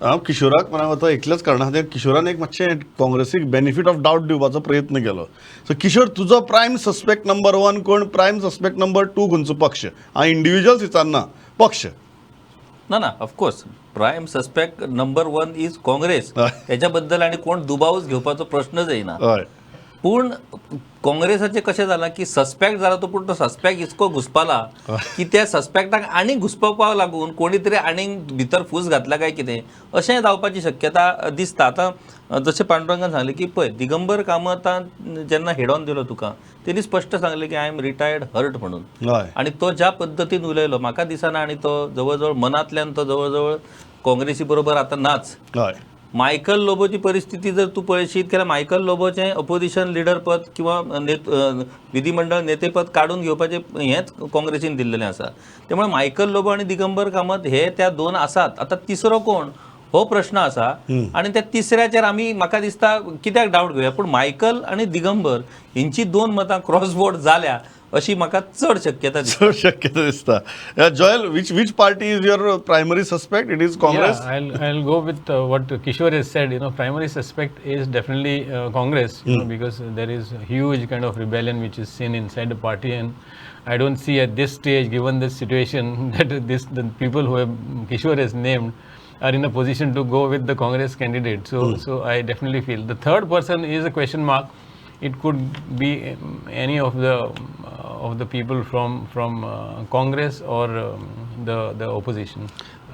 हांव किशोराक म्हणा एकलेंच कारणां खातीर किशोरान एक मातशें काँग्रेसीक बेनिफीट ऑफ डावट दिवपाचो प्रयत्न केलो. सो किशोर तुजो प्रायम सस्पेक्ट नंबर 1 कोण, प्रायम सस्पेक्ट नंबर 2 खंयचो पक्ष? हांव इंडिविज्युअल्स विचारना, पक्ष. ना of course prime suspect number 1 is Congress. त्याच्याबद्दल आणि कोण दुबावच घेवपाचो प्रश्नच येना. हय पूण काँग्रेसाचें कशें जालां की सस्पेक्ट जाला तो, पूण तो सस्पेक्ट इतको घुसपाला की त्या सस्पेक्टाक आनीक घुसपावपाक लागून कोणी तरी आनीक भितर फूस घातला काय कितें अशें जावपाची शक्यता दिसता. आतां जशें पांडुरंगान सांगलें की पळय दिगंबर कामतान जेन्ना हेडॉन दिलो तुका तेणी स्पश्ट सांगलें की आय एम रिटायर्ड हर्ट म्हणून. हय आणि तो ज्या पद्दतीन उलयलो म्हाका दिसना आनी तो जवळ जवळ मनांतल्यान तो जवळ जवळ काँग्रेसी बरोबर आतां नाच. हय मायकल लोबोची परिस्थिती जर तूं पळयशीत जाल्यार मायकल लोबोचें अपोजिशन लिडर पद किंवा विधिमंडळ नेतेपद काडून घेवपाचें हेंच काँग्रेसीन दिल्लेलें आसा. त्यामुळे मायकल लोबो आनी दिगंबर कामत हे त्या दोन आसात. आतां तिसरो कोण हो प्रश्न आसा. आणि त्या तिसऱ्याचेर आमी म्हाका दिसता कित्याक डावट घेवया, पूण मायकल आनी दिगंबर हेंची दोन मतां क्रॉस वोट जाल्या अशी म्हाका चड शक्यता दिसता. चड शक्यता दिसता. Joel, which party is your primary suspect? It is Congress? Yeah, I'll go with what Kishore has said. Primary suspect is definitely Congress, because there is a huge kind of rebellion which is seen inside the party, and I don't see at this stage, given this situation, that the people who Kishore has named are in a position to go with the Congress candidate. So I definitely feel the third person is a question mark. It could be any of the people from Congress or the opposition.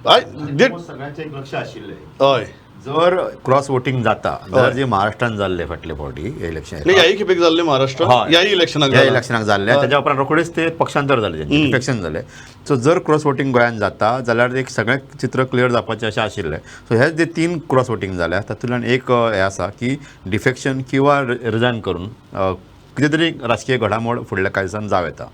सगळ्यांचे एक लक्ष आशिल्लें हय जर cross voting जाता जाल्यार जे महाराष्ट्रान जाल्ले फाटले फावटी इलेक्शन ह्याही खेपेक जाल्ले महाराष्ट्र ह्याही इलेक्शनाक ह्या इलेक्शनाक जाल्ले तेच्या उपरांत रोखडेच ते पक्षांतर जाले, डिफेक्शन जाले. सो जर क्रॉस वोटिंग गोंयांत जाता जाल्यार एक सगळें चित्र क्लियर जावपाचें अशें आशिल्लें. सो हे जे 3 क्रॉस वोटिंग जाल्या तातूंतल्यान एक हें आसा की डिफेक्शन किंवा रिजायन करून कितें तरी राजकीय घडामोड फुडल्या काळजान जावं येता.